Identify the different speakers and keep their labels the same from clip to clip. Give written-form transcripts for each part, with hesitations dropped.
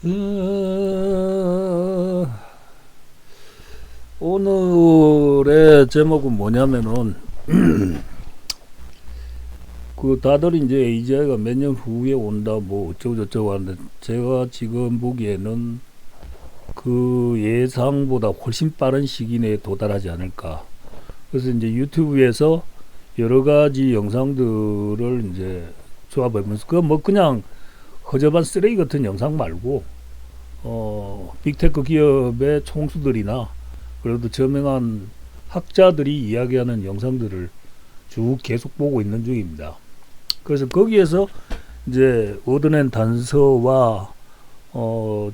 Speaker 1: 어, 오늘의 제목은 뭐냐면은 그 다들 이제 AGI가 몇 년 후에 온다 뭐 어쩌고 저쩌고 하는데 제가 지금 보기에는 그 예상보다 훨씬 빠른 시기 내에 도달하지 않을까. 그래서 이제 유튜브에서 여러 가지 영상들을 이제 조합해보면서 그 뭐 그냥 허접한 쓰레기 같은 영상 말고 빅테크 기업의 총수들이나 그래도 저명한 학자들이 이야기하는 영상들을 쭉 계속 보고 있는 중입니다. 그래서 거기에서 이제 얻어낸 단서와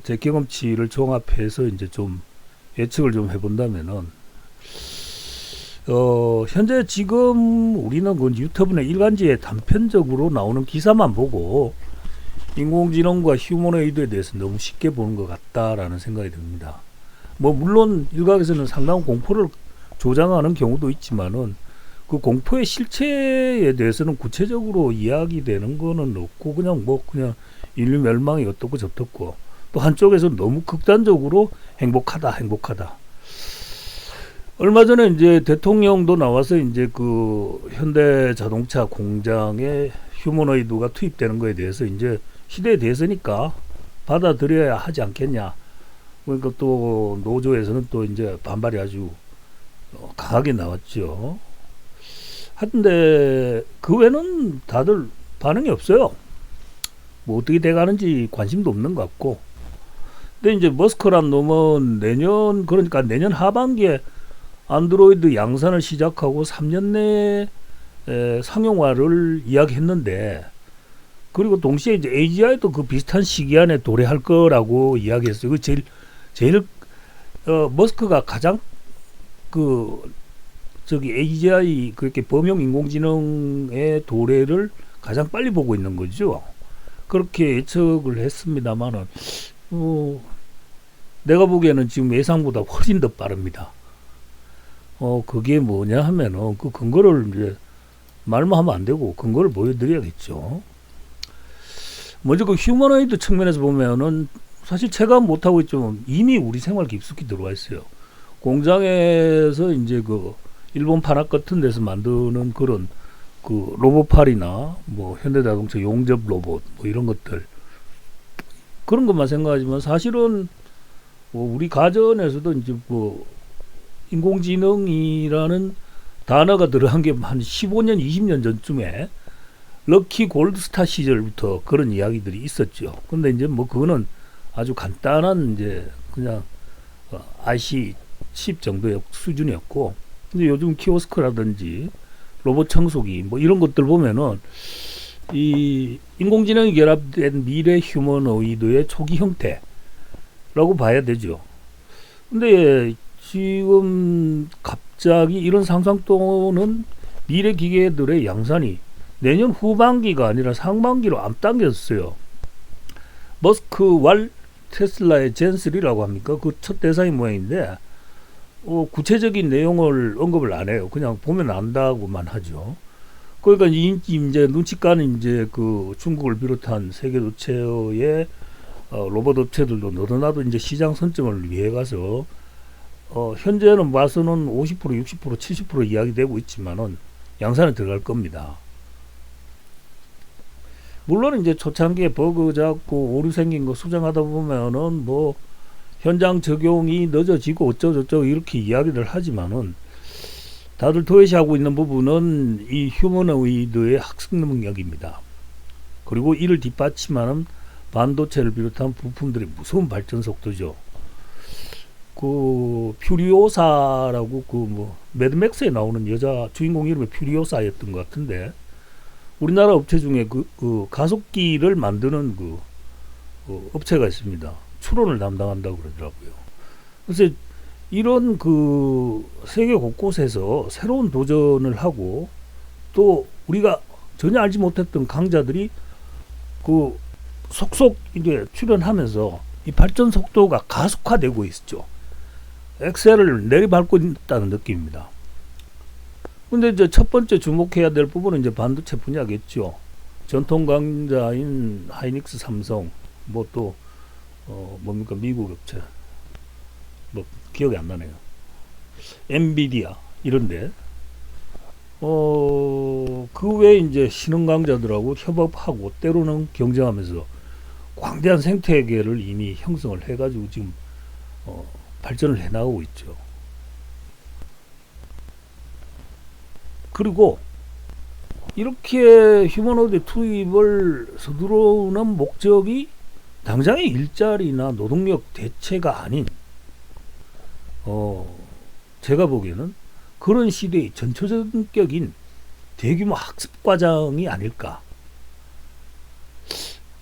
Speaker 1: 제 경험치를 종합해서 이제 좀 예측을 좀 해본다면은 현재 지금 우리는 그 유튜브나 일간지에 단편적으로 나오는 기사만 보고 인공지능과 휴머노이드에 대해서 너무 쉽게 보는 것 같다라는 생각이 듭니다. 뭐 물론 일각에서는 상당한 공포를 조장하는 경우도 있지만은 그 공포의 실체에 대해서는 구체적으로 이야기되는 거는 없고 그냥 인류 멸망이 어떻고 저떻고 또 한쪽에서 너무 극단적으로 행복하다. 얼마 전에 이제 대통령도 나와서 이제 그 현대 자동차 공장에 휴머노이드가 투입되는 거에 대해서 이제 시대에 대해서니까 받아들여야 하지 않겠냐. 그러니까 또 노조에서는 또 이제 반발이 아주 강하게 나왔죠. 하는데 그 외에는 다들 반응이 없어요. 뭐 어떻게 돼가는지 관심도 없는 것 같고. 근데 이제 머스크란 놈은 그러니까 내년 하반기에 안드로이드 양산을 시작하고 3년 내에 상용화를 이야기했는데 그리고 동시에 이제 AGI도 그 비슷한 시기 안에 도래할 거라고 이야기했어요. 그 제일 머스크가 가장 그 저기 AGI 그렇게 범용 인공지능의 도래를 가장 빨리 보고 있는 거죠. 그렇게 예측을 했습니다만은 내가 보기에는 지금 예상보다 훨씬 더 빠릅니다. 그게 뭐냐 하면은 그 근거를 이제 말만 하면 안 되고 근거를 보여드려야겠죠. 먼저 그 휴머노이드 측면에서 보면은 사실 체감 못하고 있지만 이미 우리 생활 깊숙이 들어와 있어요. 공장에서 이제 그 일본 판학 같은 데서 만드는 그런 그 로봇팔이나 뭐 현대자동차 용접 로봇 뭐 이런 것들 그런 것만 생각하지만 사실은 뭐 우리 가전에서도 이제 뭐 인공지능이라는 단어가 들어간 게 한 15년 20년 전쯤에 럭키 골드스타 시절부터 그런 이야기들이 있었죠. 근데 이제 뭐 그거는 아주 간단한 이제 그냥 IC 칩 정도의 수준이었고, 근데 요즘 키오스크라든지 로봇 청소기 뭐 이런 것들 보면은 이 인공지능이 결합된 미래 휴머노이드의 초기 형태라고 봐야 되죠. 근데 지금 갑자기 이런 상상도는 미래 기계들의 양산이 내년 후반기가 아니라 상반기로 앞당겼어요. 머스크 왈 테슬라의 젠3라고 합니까? 그 첫 대상이 모양인데 구체적인 내용을 언급을 안 해요. 그냥 보면 안다고만 하죠. 그러니까 이제 눈치까는 이제 그 중국을 비롯한 세계 도체의 로봇 업체들도 너도나도 이제 시장 선점을 위해 가서 현재는 봐서는 50%, 60%, 70% 이야기되고 있지만은 양산에 들어갈 겁니다. 물론 이제 초창기에 버그 잡고 오류 생긴 거 수정하다 보면은 뭐 현장 적용이 늦어지고 어쩌고저쩌고 이렇게 이야기를 하지만은 다들 도외시하고 있는 부분은 이 휴머노이드의 학습 능력입니다. 그리고 이를 뒷받침하는 반도체를 비롯한 부품들의 무서운 발전 속도죠. 그 퓨리오사라고 그 뭐 매드맥스에 나오는 여자 주인공 이름이 퓨리오사였던 것 같은데 우리나라 업체 중에 그 가속기를 만드는 그 업체가 있습니다. 추론을 담당한다고 그러더라고요. 그래서 이런 그 세계 곳곳에서 새로운 도전을 하고 또 우리가 전혀 알지 못했던 강자들이 그 속속 이제 출연하면서 이 발전 속도가 가속화되고 있죠. 엑셀을 내리밟고 있다는 느낌입니다. 근데 이제 첫 번째 주목해야 될 부분은 이제 반도체 분야겠죠. 전통 강자인 하이닉스, 삼성, 뭐 또 뭡니까 미국 업체 뭐 기억이 안 나네요. 엔비디아 이런데 그 외에 이제 신흥 강자들하고 협업하고 때로는 경쟁하면서 광대한 생태계를 이미 형성을 해가지고 지금 발전을 해나가고 있죠. 그리고 이렇게 휴머노이드 투입을 서두르는 목적이 당장의 일자리나 노동력 대체가 아닌 제가 보기에는 그런 시대의 전초전격인 대규모 학습 과정이 아닐까.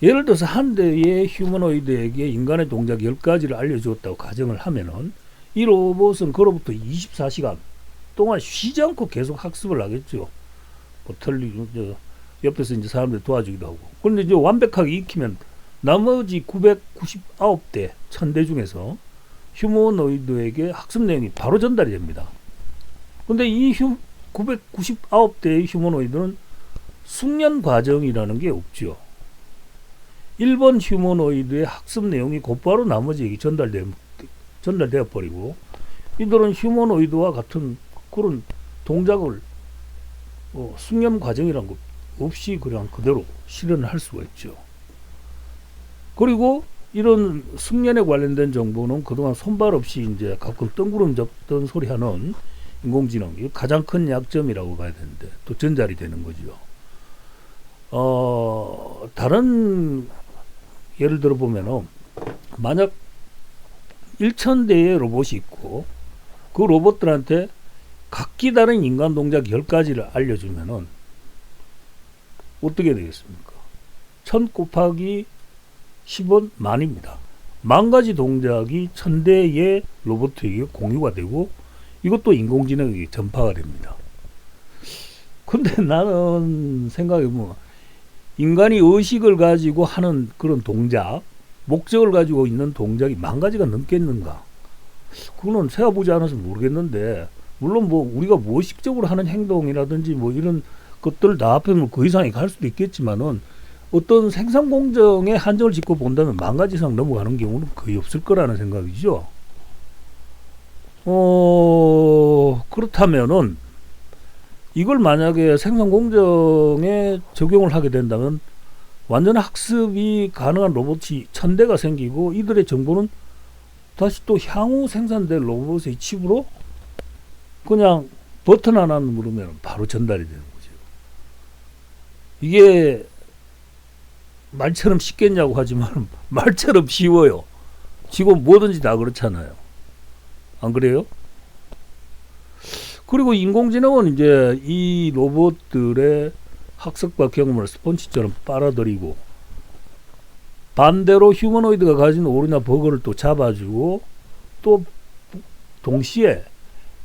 Speaker 1: 예를 들어서 한 대의 휴머노이드에게 인간의 동작 10가지를 알려주었다고 가정을 하면은 이 로봇은 그로부터 24시간 동안 쉬지 않고 계속 학습을 하겠죠. 뭐 옆에서 이제 사람들 도와주기도 하고. 그런데 이제 완벽하게 익히면 나머지 999대 1000대 중에서 휴머노이드에게 학습 내용이 바로 전달이 됩니다. 근데 이 999대의 휴머노이드는 숙련 과정이라는 게 없죠. 1번 휴머노이드의 학습 내용이 곧바로 나머지에게 전달되어 버리고 이들은 휴머노이드와 같은 그런 동작을 숙련 과정이란 것 없이 그냥 그대로 실현을 할 수가 있죠. 그리고 이런 숙련에 관련된 정보는 그동안 손발 없이 이제 가끔 뜬구름 잡던 소리 하는 인공지능, 이 가장 큰 약점이라고 봐야 되는데 또 전달이 되는 거죠. 다른 예를 들어 보면은 만약 1000대의 로봇이 있고 그 로봇들한테 각기 다른 인간 동작 10가지를 알려주면은 어떻게 되겠습니까? 1000 곱하기 10은 만입니다. 10,000가지 동작이 1000대의 로봇에게 공유가 되고 이것도 인공지능에게 전파가 됩니다. 근데 나는 생각해보면 인간이 의식을 가지고 하는 그런 동작, 목적을 가지고 있는 동작이 10,000가지가 넘겠는가? 그거는 세어보지 않아서 모르겠는데 물론 뭐 우리가 무의식적으로 하는 행동이라든지 뭐 이런 것들 다 합하면 그 이상이 갈 수도 있겠지만은 어떤 생산 공정에 한정을 짓고 본다면 10,000가지 이상 넘어가는 경우는 거의 없을 거라는 생각이죠. 그렇다면은 이걸 만약에 생산 공정에 적용을 하게 된다면 완전 학습이 가능한 로봇이 1000대가 생기고 이들의 정보는 다시 또 향후 생산될 로봇의 칩으로 그냥 버튼 하나 누르면 바로 전달이 되는 거죠. 이게 말처럼 쉽겠냐고 하지만 말처럼 쉬워요. 지금 뭐든지 다 그렇잖아요. 안 그래요? 그리고 인공지능은 이제 이 로봇들의 학습과 경험을 스펀지처럼 빨아들이고 반대로 휴머노이드가 가진 오류나 버그를 또 잡아주고 또 동시에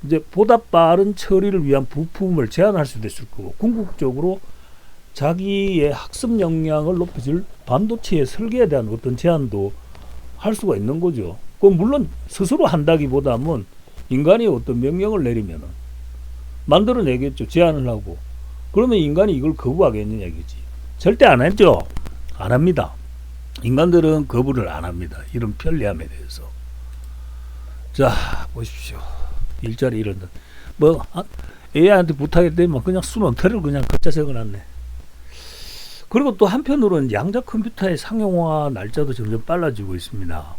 Speaker 1: 이제 보다 빠른 처리를 위한 부품을 제한할 수도 있을 거고 궁극적으로 자기의 학습 역량을 높여줄 반도체의 설계에 대한 어떤 제한도 할 수가 있는 거죠. 그건 물론 스스로 한다기보다는 인간이 어떤 명령을 내리면은 만들어내겠죠. 제한을 하고. 그러면 인간이 이걸 거부하겠느냐 이거지. 절대 안 했죠. 안 합니다. 인간들은 거부를 안 합니다. 이런 편리함에 대해서. 자, 보십시오. 일자리 이런다. 뭐 AI한테 부탁이 되면 그냥 수능표를 그냥 걷자 적어놨네. 그리고 또 한편으로는 양자 컴퓨터의 상용화 날짜도 점점 빨라지고 있습니다.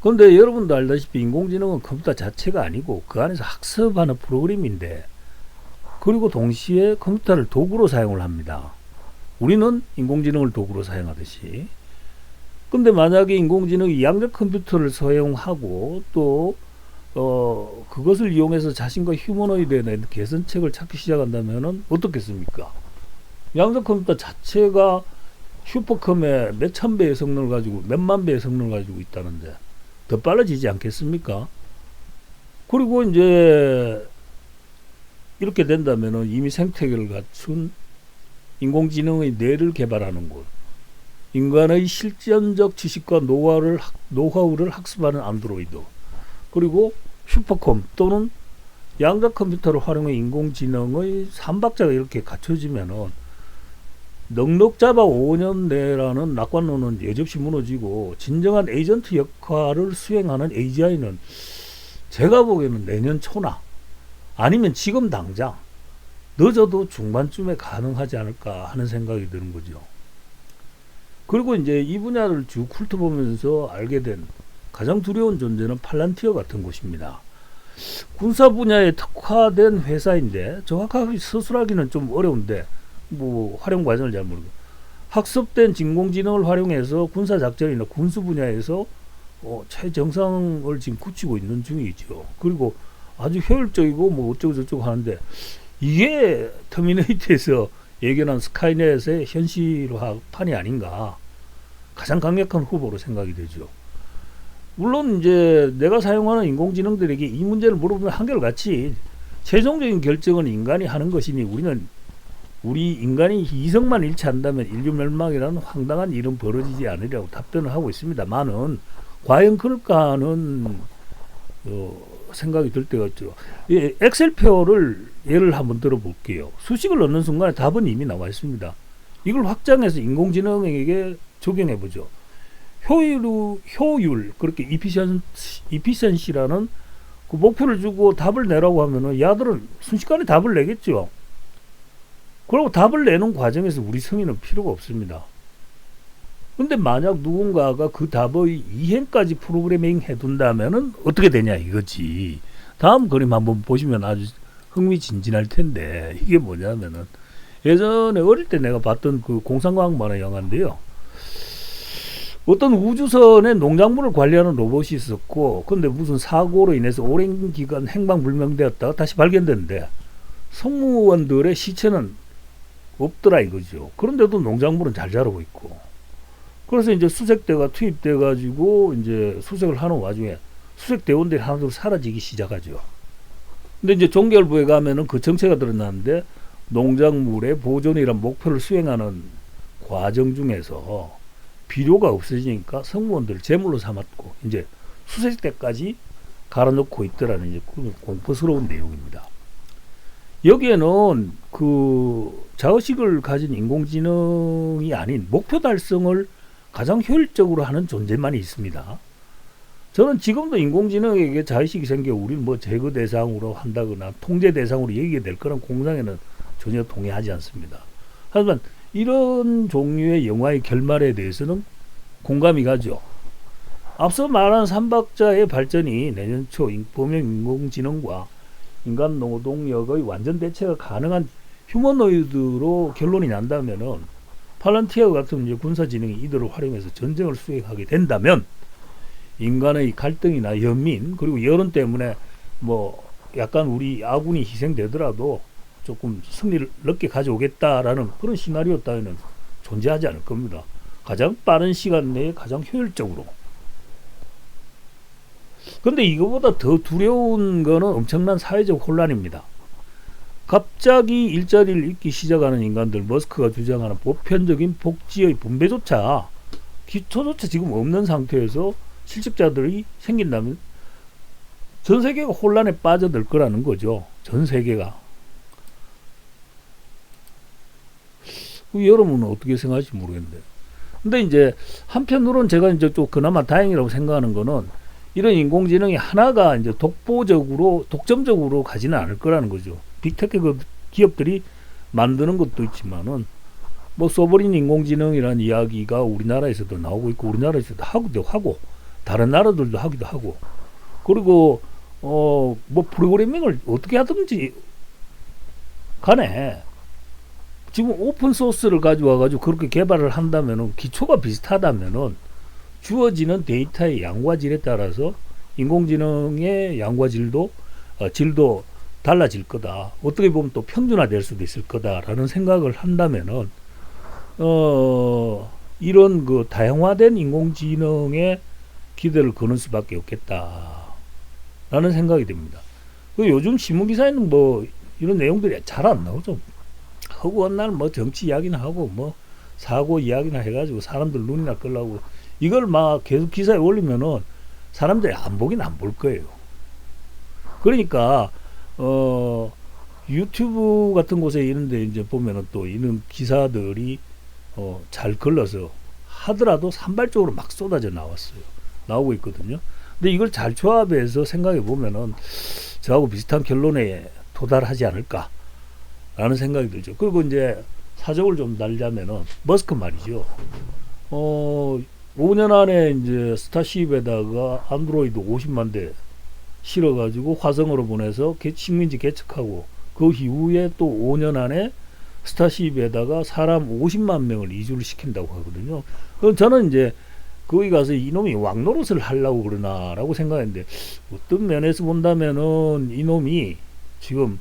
Speaker 1: 그런데 여러분도 알다시피 인공지능은 컴퓨터 자체가 아니고 그 안에서 학습하는 프로그램인데 그리고 동시에 컴퓨터를 도구로 사용을 합니다. 우리는 인공지능을 도구로 사용하듯이. 근데 만약에 인공지능이 양자 컴퓨터를 사용하고 또 그것을 이용해서 자신과 휴머노이드에 대한 개선책을 찾기 시작한다면 어떻겠습니까? 양자 컴퓨터 자체가 슈퍼컴의 몇천 배의 성능을 가지고 몇만 배의 성능을 가지고 있다는데 더 빨라지지 않겠습니까? 그리고 이제 이렇게 된다면 이미 생태계를 갖춘 인공지능의 뇌를 개발하는 곳, 인간의 실전적 지식과 노하우를 학습하는 안드로이드, 그리고 슈퍼컴 또는 양자 컴퓨터를 활용해 인공지능의 삼박자가 이렇게 갖춰지면은 넉넉 잡아 5년 내라는 낙관론은 여지없이 무너지고 진정한 에이전트 역할을 수행하는 AGI는 제가 보기에는 내년 초나 아니면 지금 당장 늦어도 중반쯤에 가능하지 않을까 하는 생각이 드는 거죠. 그리고 이제 이 분야를 쭉 훑어보면서 알게 된 가장 두려운 존재는 팔란티어 같은 곳입니다. 군사 분야에 특화된 회사인데 정확하게 서술하기는 좀 어려운데 뭐 활용 과정을 잘 모르고 학습된 인공지능을 활용해서 군사 작전이나 군수 분야에서 최정상을 지금 굳히고 있는 중이죠. 그리고 아주 효율적이고 뭐 어쩌고 저쩌고 하는데 이게 터미네이터에서 예견한 스카이넷의 현실화판이 아닌가 가장 강력한 후보로 생각이 되죠. 물론 이제 내가 사용하는 인공지능들에게 이 문제를 물어보면 한결같이 최종적인 결정은 인간이 하는 것이니 우리 인간이 이성만 일치한다면 인류 멸망이라는 황당한 일은 벌어지지 않으리라고 답변을 하고 있습니다만은 과연 그럴까 하는 생각이 들 때가 있죠. 엑셀표를 예를 한번 들어볼게요. 수식을 넣는 순간에 답은 이미 나와 있습니다. 이걸 확장해서 인공지능에게 적용해보죠. 효율 그렇게 이피션시라는 그 목표를 주고 답을 내라고 하면은 야들은 순식간에 답을 내겠죠. 그리고 답을 내는 과정에서 우리 성의는 필요가 없습니다. 근데 만약 누군가가 그 답의 이행까지 프로그래밍 해둔다면은 어떻게 되냐 이거지. 다음 그림 한번 보시면 아주 흥미진진할 텐데 이게 뭐냐면은 예전에 어릴 때 내가 봤던 그 공상과학 만화 영화인데요. 어떤 우주선에 농작물을 관리하는 로봇이 있었고 근데 무슨 사고로 인해서 오랜 기간 행방불명되었다가 다시 발견됐는데 성무원들의 시체는 없더라 이거죠. 그런데도 농작물은 잘 자라고 있고 그래서 이제 수색대가 투입돼 가지고 이제 수색을 하는 와중에 수색 대원들이 하나둘 사라지기 시작하죠. 근데 이제 종결부에 가면은 그 정체가 드러나는데 농작물의 보존이란 목표를 수행하는 과정 중에서 비료가 없어지니까 성무원들을 제물로 삼았고 이제 수색 때까지 갈아놓고 있더라는 이제 공포스러운 내용입니다. 여기에는 그 자의식을 가진 인공지능이 아닌 목표 달성을 가장 효율적으로 하는 존재만이 있습니다. 저는 지금도 인공지능에게 자의식이 생겨 우리를 뭐 제거 대상으로 한다거나 통제 대상으로 여기게 될 거란 공상에는 전혀 동의하지 않습니다. 하지만 이런 종류의 영화의 결말에 대해서는 공감이 가죠. 앞서 말한 삼박자의 발전이 내년 초 범용 인공지능과 인간 노동력의 완전 대체가 가능한 휴머노이드로 결론이 난다면은 팔란티어 같은 이제 군사지능이 이들을 활용해서 전쟁을 수행하게 된다면 인간의 갈등이나 연민 그리고 여론 때문에 뭐 약간 우리 아군이 희생되더라도 조금 승리를 늦게 가져오겠다라는 그런 시나리오 따위는 존재하지 않을 겁니다. 가장 빠른 시간 내에 가장 효율적으로. 근데 이거보다 더 두려운 거는 엄청난 사회적 혼란입니다. 갑자기 일자리를 잃기 시작하는 인간들, 머스크가 주장하는 보편적인 복지의 분배조차 기초조차 지금 없는 상태에서 실직자들이 생긴다면 전 세계가 혼란에 빠져들 거라는 거죠. 전 세계가. 여러분은 어떻게 생각할지 모르겠는데. 근데 이제 한편으로는 제가 이제 좀 그나마 다행이라고 생각하는 거는 이런 인공지능이 하나가 이제 독점적으로 가지는 않을 거라는 거죠. 빅테크 기업들이 만드는 것도 있지만은 뭐 소버린 인공지능이라는 이야기가 우리나라에서도 나오고 있고 우리나라에서도 하기도 하고 다른 나라들도 하기도 하고 그리고 뭐 프로그래밍을 어떻게 하든지 간에 지금 오픈 소스를 가져와 가지고 그렇게 개발을 한다면은 기초가 비슷하다면은 주어지는 데이터의 양과 질에 따라서 인공지능의 양과 질도 달라질 거다. 어떻게 보면 또 평준화될 수도 있을 거다라는 생각을 한다면은 이런 그 다양화된 인공지능에 기대를 거는 수밖에 없겠다라는 생각이 듭니다. 요즘 신문기사에는 뭐 이런 내용들이 잘 안 나오죠. 허구한 날 뭐 정치 이야기나 하고 뭐 사고 이야기나 해가지고 사람들 눈이나 끌라고 이걸 막 계속 기사에 올리면은 사람들이 안 보긴 안 볼 거예요. 그러니까 유튜브 같은 곳에 이런데 이제 보면은 또 이런 기사들이 잘 걸러서 하더라도 산발적으로 막 쏟아져 나오고 있거든요. 근데 이걸 잘 조합해서 생각해 보면은 저하고 비슷한 결론에 도달하지 않을까라는 생각이 들죠. 그리고 이제 사정을 좀 달자면은 머스크 말이죠. 5년 안에 이제 스타쉽에다가 안드로이드 50만 대 실어가지고 화성으로 보내서 식민지 개척하고 그 이후에 또 5년 안에 스타쉽에다가 사람 50만 명을 이주를 시킨다고 하거든요. 그럼 저는 이제 거기 가서 이놈이 왕노릇을 하려고 그러나라고 생각했는데 어떤 면에서 본다면은 이놈이 지금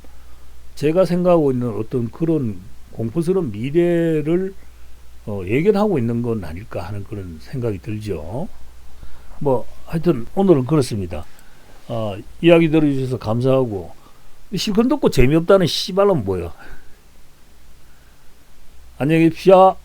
Speaker 1: 제가 생각하고 있는 어떤 그런 공포스러운 미래를 예견하고 있는 건 아닐까 하는 그런 생각이 들죠. 뭐 하여튼 오늘은 그렇습니다. 이야기 들어주셔서 감사하고 실컷 듣고 재미없다는 씨발은 뭐야. 안녕히 계십시오.